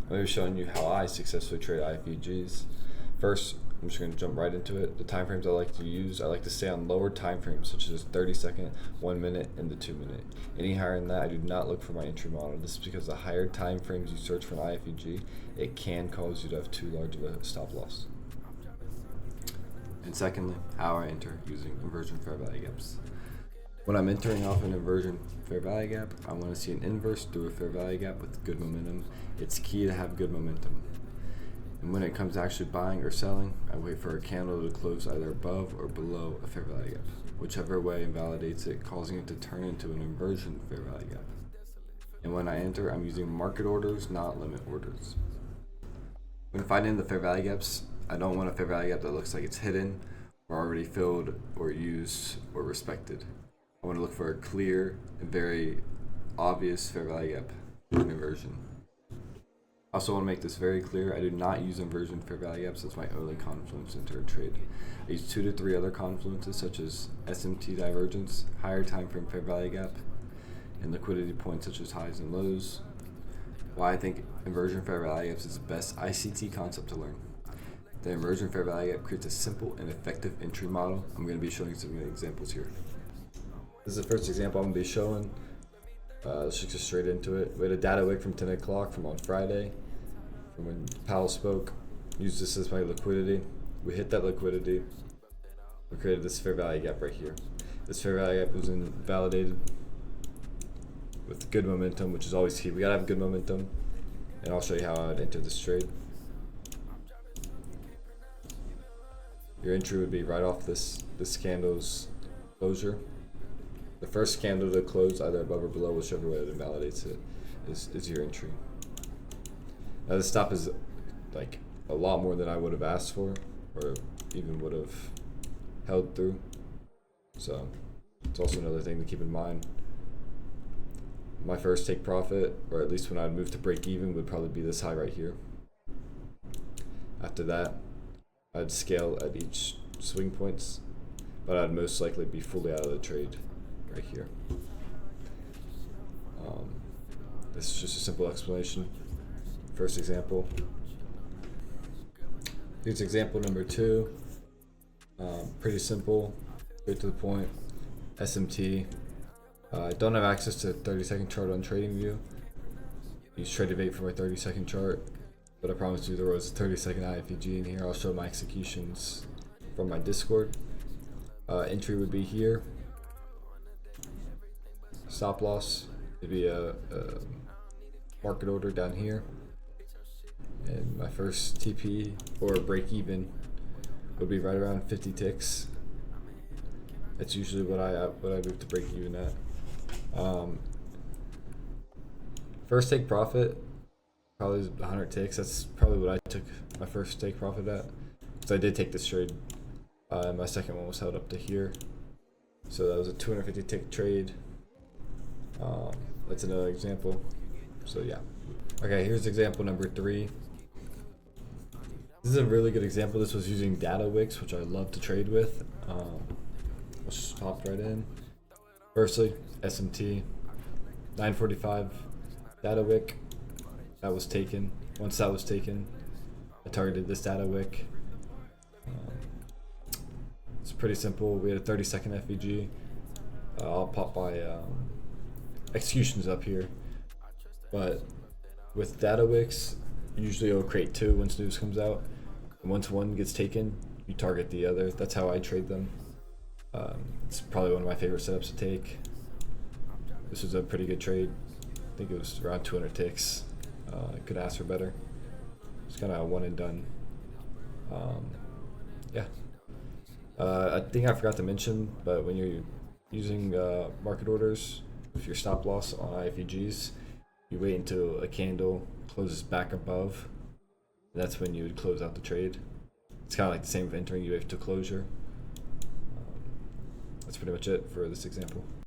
I'm going to be showing you how I successfully trade IFVGs. First, I'm just going to jump right into it. The time frames I like to use, I like to stay on lower time frames such as 30 second, 1 minute, and the 2 minute. Any higher than that, I do not look for my entry model. This is because the higher time frames you search for an IFVG, it can cause you to have too large of a stop loss. And secondly, how I enter using inversion fair value gaps. When I'm entering off an inversion fair value gap, I want to see an inverse through a fair value gap with good momentum. It's key to have good momentum. And when it comes to actually buying or selling, I wait for a candle to close either above or below a fair value gap. Whichever way invalidates it, causing it to turn into an inversion fair value gap. And when I enter, I'm using market orders, not limit orders. When finding the fair value gaps, I don't want a fair value gap that looks like it's hidden or already filled or used or respected. I want to look for a clear and very obvious fair value gap in inversion. I also want to make this very clear, I do not use inversion fair value gaps as my only confluence to enter a trade. I use 2 to 3 other confluences such as SMT divergence, higher time frame fair value gap, and liquidity points such as highs and lows. Why I think inversion fair value gaps is the best ICT concept to learn. The inversion fair value gap creates a simple and effective entry model. I'm going to be showing some examples here. This is the first example I'm going to be showing. Let's just get straight into it. We had a data wick from 10 o'clock from on Friday, from when Powell spoke. Used this as my liquidity. We hit that liquidity. We created this fair value gap right here. This fair value gap was validated with good momentum, which is always key. We gotta have good momentum, and I'll show you how I would enter this trade. Your entry would be right off this candle's closure. The first candle to close either above or below, whichever way it invalidates it, is your entry. Now the stop is like a lot more than I would have asked for, or even would have held through. So it's also another thing to keep in mind. My first take profit, or at least when I'd move to break even, would probably be this high right here. After that, I'd scale at each swing points, but I'd most likely be fully out of the trade right here. This is just a simple explanation. First example. Here's example number 2. Pretty simple, straight to the point. SMT. I don't have access to a 30-second chart on TradingView. Use Trading8 for my 30-second chart, but I promised you there was a 30-second IFVG in here. I'll show my executions from my Discord. Entry would be here. Stop loss would be a market order down here, and my first TP or break even would be right around 50 ticks. That's usually what I move to break even at. First take profit probably is 100 ticks. That's probably what I took my first take profit at, because I did take this trade. My second one was held up to here, so that was a 250 tick trade. That's another example. So yeah. Okay, here's example number 3. This is a really good example. This was using data wicks, which I love to trade with. Let's just pop right in. Firstly, SMT 945 data wick. That was taken. Once that was taken, I targeted this data wick. It's pretty simple. We had a 30-second FVG. I'll pop my executions up here, but with data wicks, usually it'll create 2 once news comes out, and once one gets taken, you target the other. That's how I trade them. It's probably one of my favorite setups to take. This was a pretty good trade. I think it was around 200 ticks. I could ask for better. It's kind of a one and done. Yeah. I think I forgot to mention, but when you're using market orders, if your stop loss on IFVGs, you wait until a candle closes back above. That's when you would close out the trade. It's kind of like the same with entering. You wait to closure. That's pretty much it for this example.